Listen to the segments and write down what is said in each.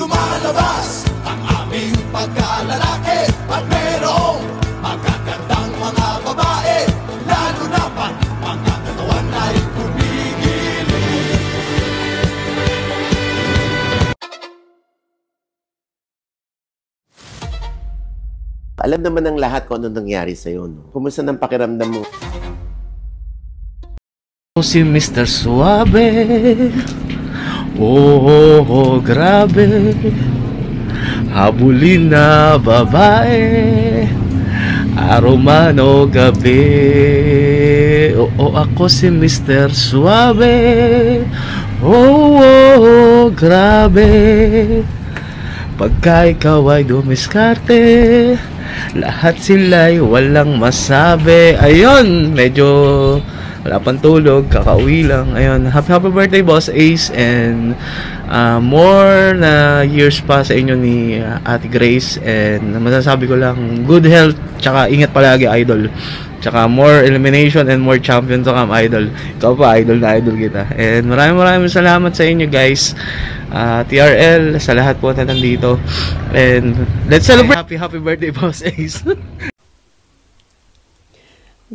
lumalabas ang aming pagkalalaki at merong magagandang mga babae, lalo na pag mga katawan ay kumikilig. Alam naman ng lahat kung ano nangyari sa'yo, no? Kumusta ng pakiramdam mo? Si Mr. Suave, oh, grabe, habulin na babae, araw man o gabi. Oo, ako si Mr. Suave, oh, grabe, pagka ikaw ay dumiskarte, lahat sila'y walang masabi. Ayun, medyo wala pang tulog, kakauwi lang. Ayun, happy birthday Boss Ace, and more na years pa sa inyo ni Ate Grace, and masasabi ko lang good health, tsaka ingat palagi idol, tsaka more elimination and more champion to come idol. Ikaw pa, idol na idol kita, and maraming salamat sa inyo guys, TRL, sa lahat po na nandito, and let's celebrate. Happy birthday Boss Ace.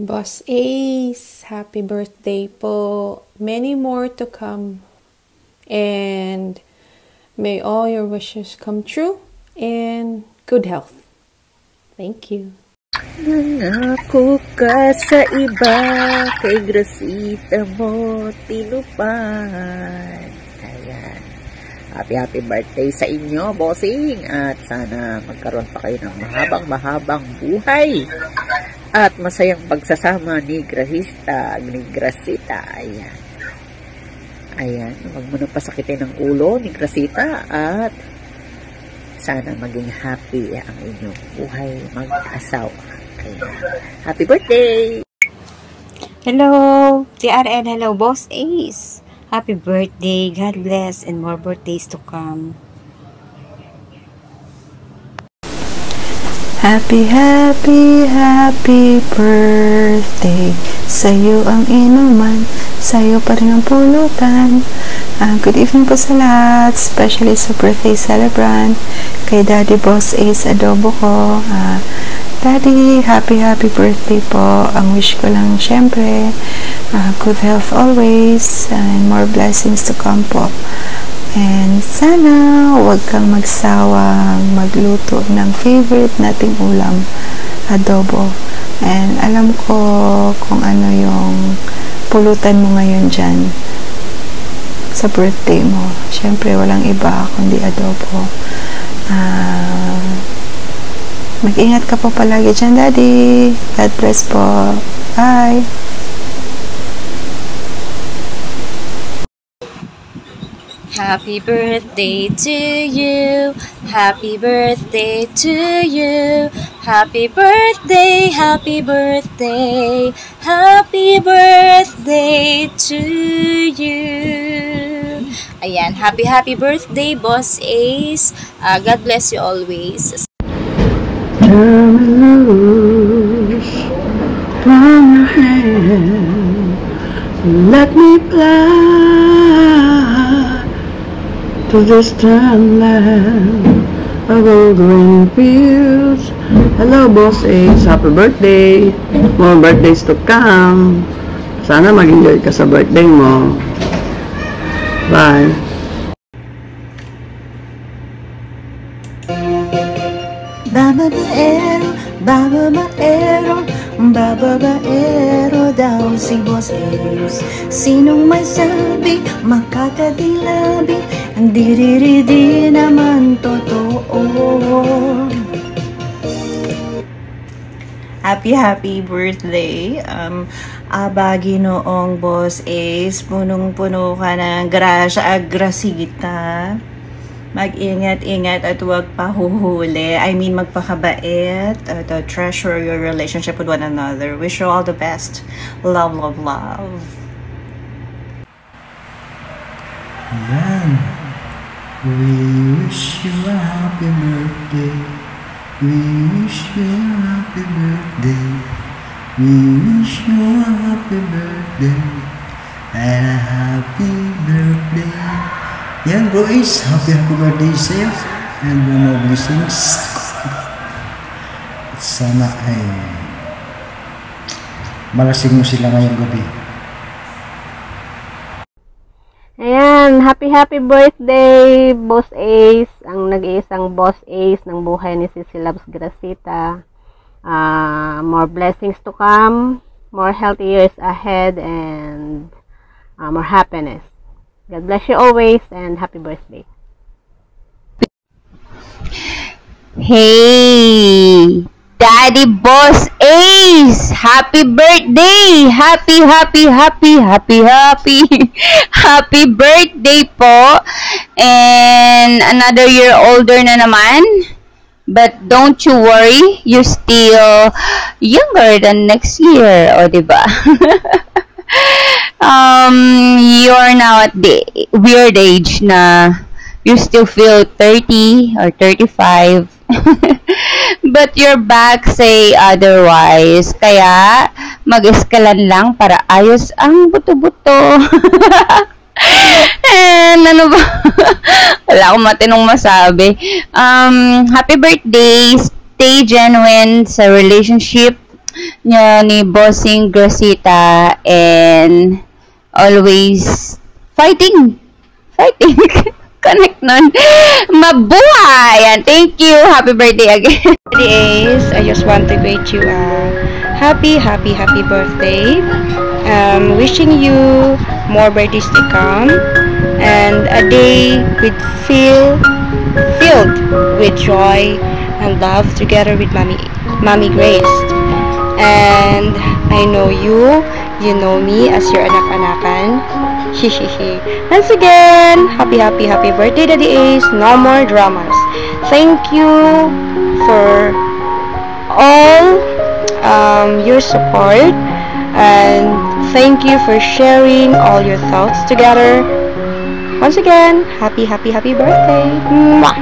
Boss Ace, happy birthday po. Many more to come. And may all your wishes come true and good health. Thank you. Nangako ka sa iba, kay Gracita mo tinupad. Ayan. Happy birthday sa inyo, bossing. At sana magkaroon pa kayo ng mahabang buhay. At masayang pagsasama ni Gracita. Ayan. Ayan. Huwag mo nang pasakitin ng ulo ni Gracita. At sana maging happy ang inyong buhay mag-asawa. Ayan. Happy birthday! Hello, TRN. Hello, Boss Ace. Happy birthday. God bless and more birthdays to come. Happy birthday. Sa'yo ang inuman, sa'yo pa rin ang pulutan. Good evening po sa lahat, especially sa birthday celebrant, kay Daddy Boss Ace Adobo ko. Daddy, happy birthday po. Ang wish ko lang syempre, good health always, and more blessings to come po. And sana huwag kang magsawang magluto ng favorite nating ulam, adobo. And alam ko kung ano yung pulutan mo ngayon dyan sa birthday mo. Siyempre walang iba kundi adobo. Mag-ingat ka po palagi dyan, Daddy. God bless po. Bye! Happy birthday to you. Happy birthday to you. Happy birthday, happy birthday. Happy birthday to you. Ayan, happy birthday, Boss Ace. God bless you always. Turn me loose from your hand. Let me fly to distant land of old green fields. Hello, Boss Ace. Happy birthday. More birthdays to come. Sana mag-enjoy ka sa birthday mo. Bye. Babaero daw si Boss Ace. Sinong may sabi, makakadilabi, ang di naman totoo. Happy birthday. Abagi noong Boss Ace, punong-puno ka ng grasya at Gracita. Mag-ingat-ingat at huwag pahuhuli. I mean, magpakabait at treasure your relationship with one another. Wish you all the best. Love. Yan. We wish you a happy birthday. We wish you a happy birthday. We wish you a happy birthday. And a happy birthday Yan bro Ace, happy birthday sa'yo and more blessings. At sana ay malasing mo sila ngayong gabi. Ayan, happy birthday Boss Ace, ang nag-iisang Boss Ace ng buhay ni Sissy Loves Gracita. More blessings to come, more healthy years ahead, and more happiness. God bless you always, and happy birthday. Hey, Daddy Boss Ace! Happy birthday! Happy birthday po! And another year older na naman. But don't you worry, you're still younger than next year, o diba? You're now at the weird age na you still feel 30 or 35. But your back say otherwise. Kaya, mag-eskalan lang para ayos ang buto-buto. And ano ba? Wala akong matinong masabi. Happy birthday. Stay genuine sa relationship niya ni Bossing Gracita and always fighting. Connect nun. Mabuhay! And thank you. Happy birthday again. Ace, I just want to greet you a happy birthday. Wishing you more birthdays to come and a day filled with joy and love together with Mommy Grace. And I know you know me as your anak-anakan. Once again, happy birthday, Daddy Ace. No more dramas. Thank you for all your support, and thank you for sharing all your thoughts together. Once again, happy birthday. Mwah!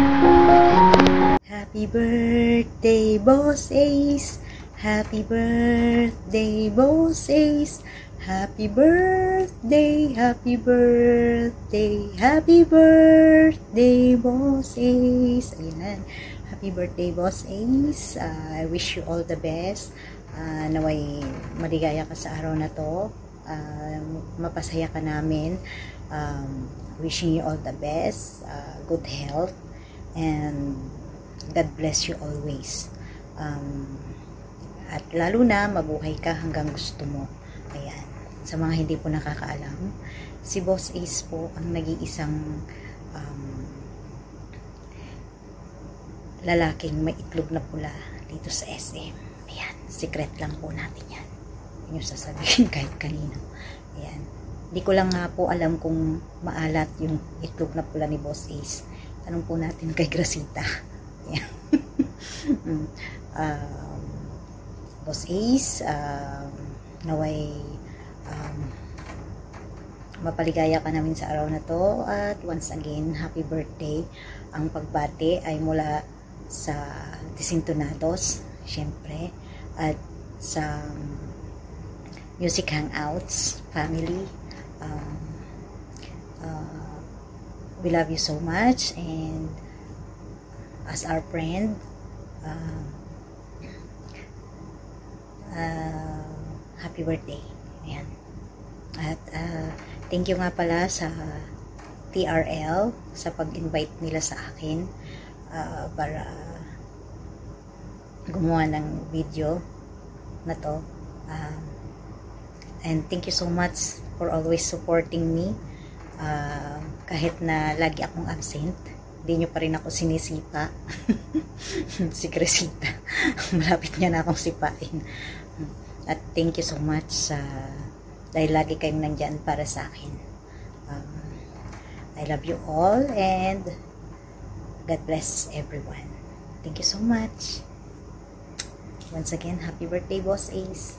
Happy birthday, Boss Ace. Happy birthday, Boss Ace. Happy birthday, happy birthday, Boss Ace. Ayan. Happy birthday, Boss Ace. I wish you all the best. Naway maligaya ka sa araw na to. Mapasaya ka namin. Wishing you all the best. Good health. And God bless you always. At lalo na, mabuhay ka hanggang gusto mo. Ayan. Sa mga hindi po nakakaalam, si Boss Ace po ang nag-iisang lalaking may itlog na pula dito sa SM. Ayan. Secret lang po natin yan. Hindi nyo sasabihin kahit kanino. Ayan. Hindi ko lang nga po alam kung maalat yung itlog na pula ni Boss Ace. Tanong po natin kay Gracita. Ayan. Boss Ace, naway mapaligaya ka namin sa araw na to, at once again, happy birthday. Ang pagbati ay mula sa Desintonados, syempre, at sa Music Hangouts family. We love you so much, and as our friend, happy birthday. Ayan. At thank you nga pala sa TRL sa pag-invite nila sa akin para gumawa ng video na to. And thank you so much for always supporting me. Kahit na lagi akong absent, hindi nyo pa rin ako sinisipa. Si Gracita. Malapit niya na akong sipain. At thank you so much dahil lagi kayong nandyan para sa akin. I love you all, and God bless everyone. Thank you so much. Once again, happy birthday, Boss Ace.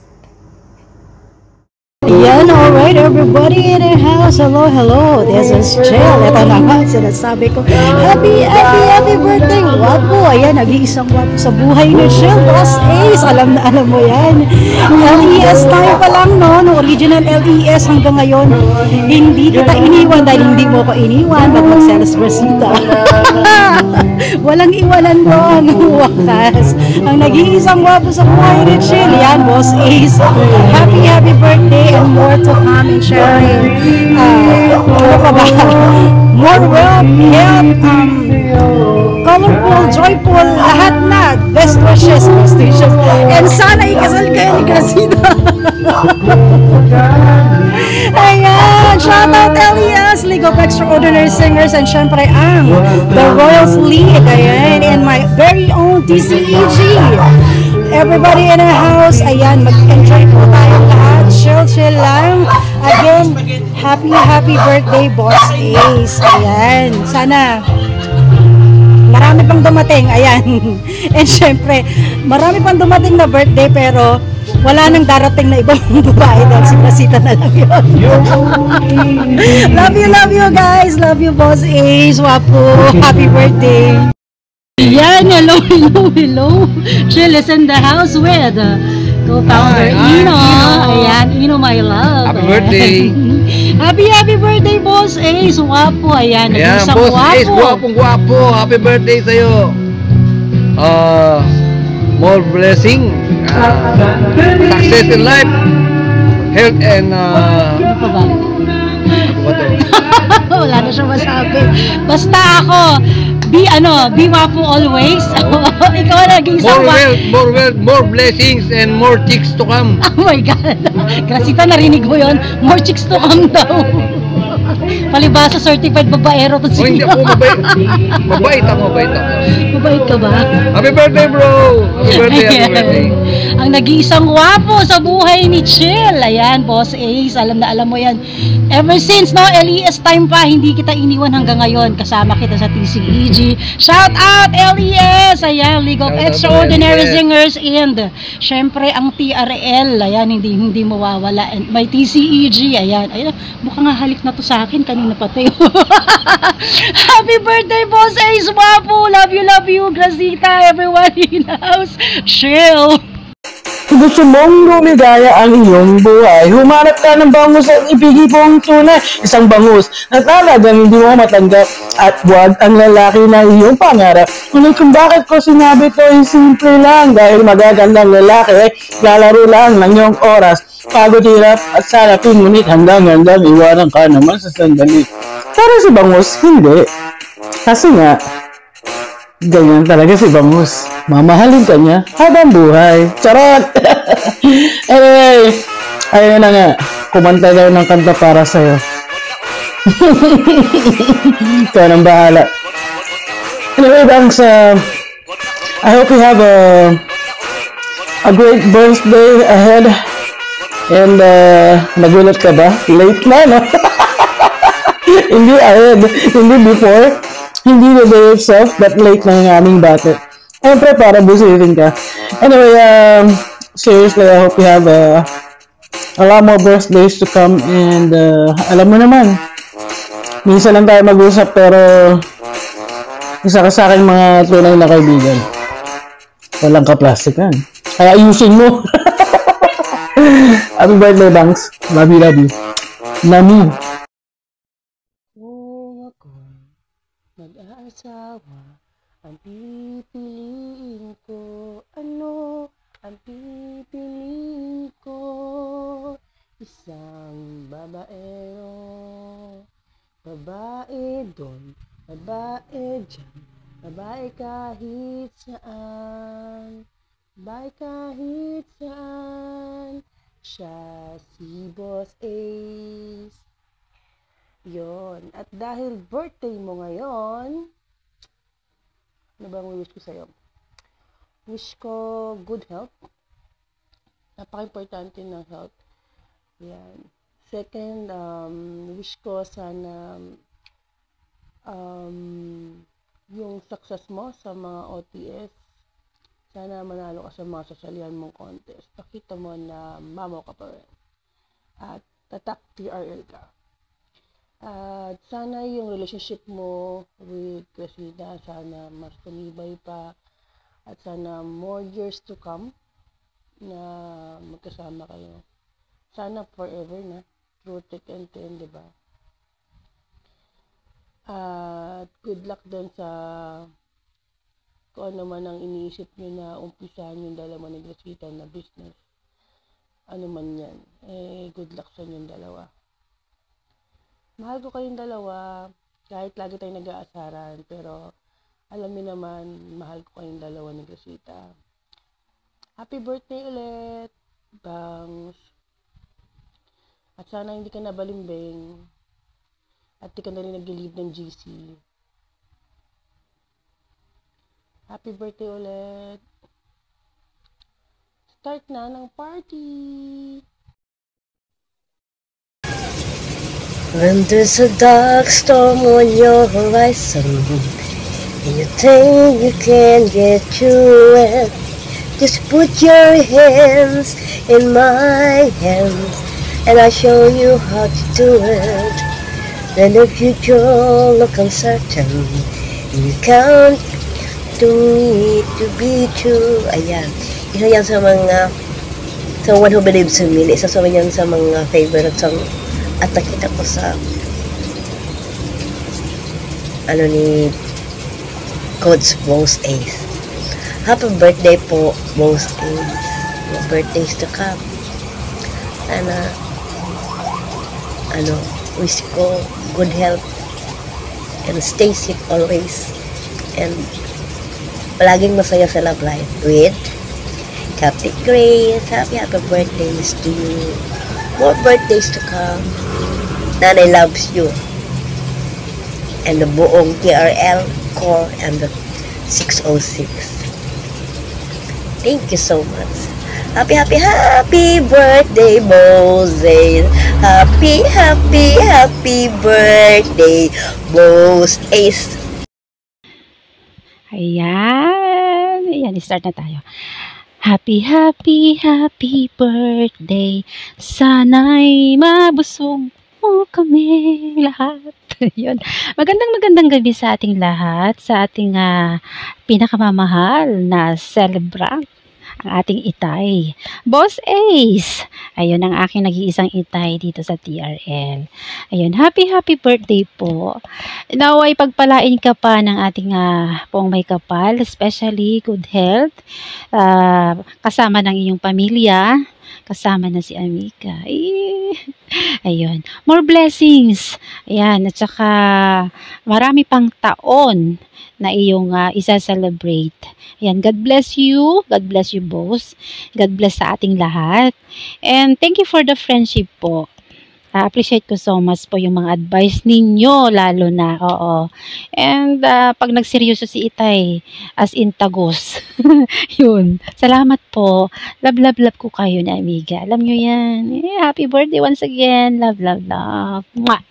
Yan, alright everybody in the house. Boss. Hello. This is Jill. Ito na nga, sinasabi ko, happy birthday. Wapo. Ayan, nag-iisang wapo sa buhay ni Jill, Boss Ace. Alam mo yan. LES tayo pa lang, no? No, original LES hanggang ngayon. Hindi kita iniwan dahil hindi mo ko iniwan. Ba't mag-Celes Gracita? Walang iwanan doon. Wakas. Ang nag-iisang wapo sa buhay ni Jill. Yan, Boss Ace. Happy birthday and more to come in sharing. Ano pa ba? More wealth, health, colorful, joyful, lahat na. Best wishes. And sana ikasal kayo ni Gracita. Ayan, shoutout Elias, League of Extraordinary Singers, and syempre ang The Royals League. Ayan, and my very own DCEG. Everybody in the house, ayan, mag-enjoy po tayong lahat. Chill lang. Again, happy birthday, Boss Ace. Ayan, sana marami pang dumating, ayan. And syempre, marami pang dumating na birthday pero wala nang darating na ibang babae dahil si Gracita na lang yun. Love you guys. Love you, Boss Ace. Wapo. Happy birthday. Yan, hello. Jill is in the house with co-founder Ino. Ayan, Ino, my love. Happy birthday. Happy birthday, Boss Ace. Wapo, ayan. Ayan, Boss Ace, guwapong. Happy birthday sa'yo. More blessing, success in life, health, and ano pa ba? Wala na siya masabi. Basta ako, be wapo always. Ikaw nag-iisang more wealth, more blessings, and more chicks to come. Oh my God. Gracita, narinig mo yun? More chicks to come daw. Palibasa certified babaero to hindi ako mabait ako. Mabait ka ba? Happy birthday, bro! Happy birthday. Ang nag-iisang wapo sa buhay ni Jill. Ayan, Boss Ace. Alam mo yan. Ever since, no, LES time pa, hindi kita iniwan hanggang ngayon. Kasama kita sa TCEG. Shout out, LES! Ayan, League of Extraordinary Singers. And, syempre, ang TRL. Ayan, hindi mawawala. And may TCEG. Ayan, mukhang halik na to sa akin. Kanina pa tayo. Happy birthday, Boss Ace! Wapo! Love you, Gracita, everyone in the house. Chill! Gusto mong lumigaya ang iyong buhay, humanap ka ng bangus at ibigay po ang tunay. Isang bangus na talagang hindi mo matanggap at huwag ang lalaki na iyong pangarap. Ngunit kung bakit ko sinabi to ay simple lang dahil magagandang lalaki lalaro lang ng iyong oras. Pagod, hirap at sarapin, ngunit handang-handang iwanan ka naman sa sandali. Pero si bangus, hindi. Kasi nga, ganyan talaga si bangus. Mamahalin ka niya habang buhay. Charot! Anyway, ayun na nga. Kumanta daw ng kanta para sa'yo. Ikaw nang bahala. Anyway, thanks. I hope you have a great birthday ahead. And nagulat ka ba? Late na, no? Hindi ahead. Hindi before. Hindi the day itself, but late na yung aming bate. Siyempre, para busitin ka. Anyway, seriously, I hope you have a lot more birthdays to come. And alam mo naman, minsan lang tayo mag-usap, pero isa ka sa akin mga tunay na kaibigan. Walang ka-plastikan. Kaya ayusin mo. Happy birthday, Banks. Love you. Nami. Mag-aasawa, ang pipiliin ko. Ano ang pipiliin ko? Isang babaero. Babae doon, babae dyan, babae kahit saan. Babae kahit saan. Siya si Boss Ace. Yon. At dahil birthday mo ngayon, ano bang wish ko sa'yo? Wish ko good health. Napaka-importante ng health. Yan. Second, wish ko sana yung success mo sa mga OTS. Sana manalo ka sa mga sasalihan mong contest. Pakita mo na mamo ka pa rin. At tatak TRL ka. At sana yung relationship mo with Cressida, sana mas tumibay pa. At sana more years to come na magkasama kayo. Sana forever na. Through thick and thin, diba? At good luck din sa kung ano man ang iniisip nyo na umpisahan yung dalawa ni Cressida na business. Ano man yan. Good luck sa inyong dalawa. Mahal ko kayong dalawa, kahit lagi tayong nag-aasaran, pero alam niyo naman, mahal ko kayong dalawa ni Cressida. Happy birthday ulit, Bangs. At sana hindi ka nabalimbing, at di ka na rin nag-leave ng GC. Happy birthday ulit. Start na ng party! When there's a dark storm on your horizon and you think you can't get through it, just put your hands in my hands and I'll show you how to do it. When the future looks uncertain and you count to me to be true. Ayan, isa yan sa mga sa One Who Believes in Me, isa sa mga favorite song. At nakita ko sa ni Coach Boss Ace. Happy birthday po, Boss Ace. More birthdays to come. Wish ko good health and stay safe always. And palaging masaya sa love life with Captain Grace. Happy birthdays to you. More birthdays to come. Nanay loves you. And the buong TRL core and the 606. Thank you so much. Happy birthday, Moses. Happy birthday, Boss Ace. Ayan, start na tayo. Happy birthday. Sana'y mabusog mo kami lahat. Yun. Magandang gabi sa ating lahat, sa ating pinakamamahal na celebrant, ang ating itay, Boss Ace. Ayun ang aking nag-iisang itay dito sa TRL. Ayun, happy birthday po. Naway pagpalain ka pa ng ating pong may kapal, especially good health, kasama ng iyong pamilya, kasama na si Amika. Ayun, more blessings. Ayan, at saka marami pang taon na iyong isa-celebrate. Ayan, God bless you, boss. God bless sa ating lahat. And thank you for the friendship po. Appreciate ko so much po yung mga advice ninyo, lalo na, oo. And pag nagseryoso si Itay, as in tagos. Yun. Salamat po. Love ko kayo na amiga. Alam nyo yan. Happy birthday once again. Love. Mwah!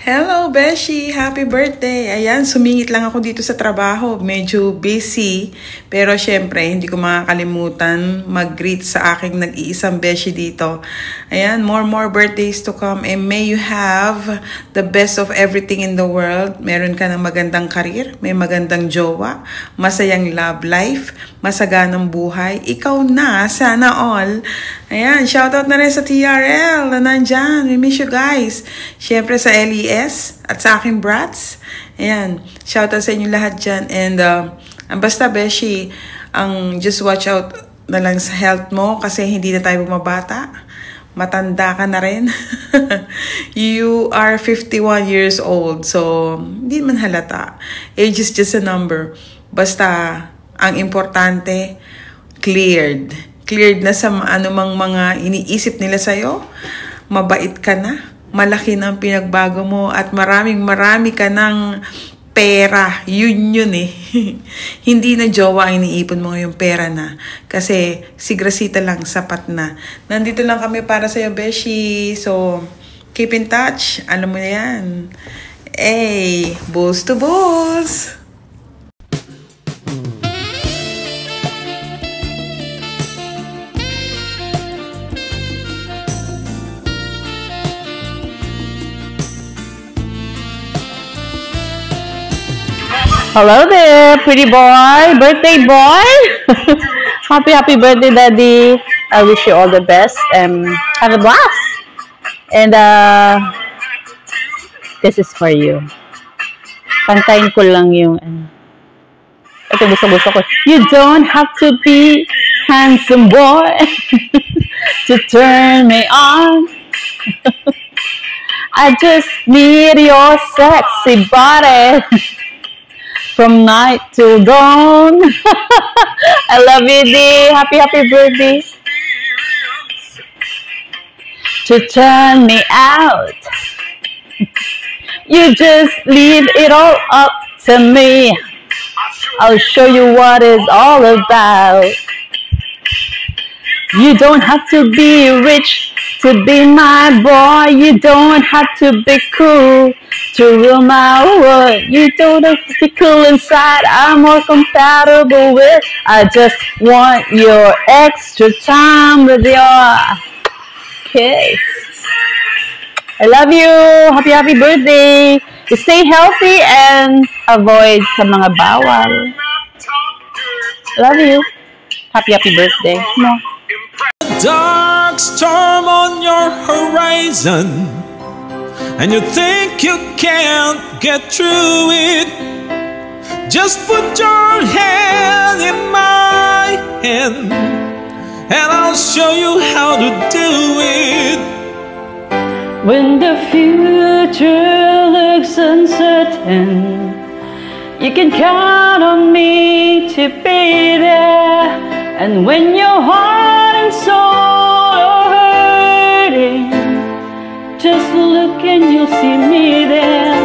Hello, Beshi! Happy birthday! Ayan, sumingit lang ako dito sa trabaho. Medyo busy. Pero syempre, hindi ko makakalimutan mag-greet sa aking nag-iisang Beshi dito. Ayan, more birthdays to come. And may you have the best of everything in the world. Meron ka ng magandang karir, may magandang jowa, masayang love life, masaganang buhay. Ikaw na, sana all. Ayan, shoutout na rin sa TRL na nandyan. We miss you guys. Syempre sa LES at sa aking brats. Ayan, shoutout sa inyo lahat dyan. And basta Beshi, just watch out na lang sa health mo kasi hindi na tayo bumabata. Matanda ka na rin. You are 51 years old. So, hindi man halata. Age is just a number. Basta, ang importante, cleared na sa anumang mga iniisip nila sa'yo, mabait ka na, malaki na ang pinagbago mo, at marami ka ng pera. Yun eh. Hindi na jowa ang iniipon mo yung pera na. Kasi si Gracita lang, sapat na. Nandito lang kami para sa'yo, Beshi. So, keep in touch. Alam mo na yan. Hey, boss to boss! Hello there, pretty boy, birthday boy. Happy birthday, Daddy. I wish you all the best and have a blast. And this is for you. Kantayin ko lang yung ito gusto ko. You don't have to be handsome boy to turn me on. I just need your sexy body from night till dawn. I love you, D. Happy birthday. To turn me out. You just leave it all up to me. I'll show you what it's all about. You don't have to be rich to be my boy. You don't have to be cool to rule my world. You don't have to be cool inside. I'm more compatible with. I just want your extra time with your kiss. I love you. Happy birthday. You stay healthy and avoid sa mga bawal. Love you. Happy birthday. No. Dark storm on your horizon, and you think you can't get through it. Just put your hand in my hand, and I'll show you how to do it. When the future looks uncertain, you can count on me to be there. And when your heart and soul are hurting, just look and you'll see me there.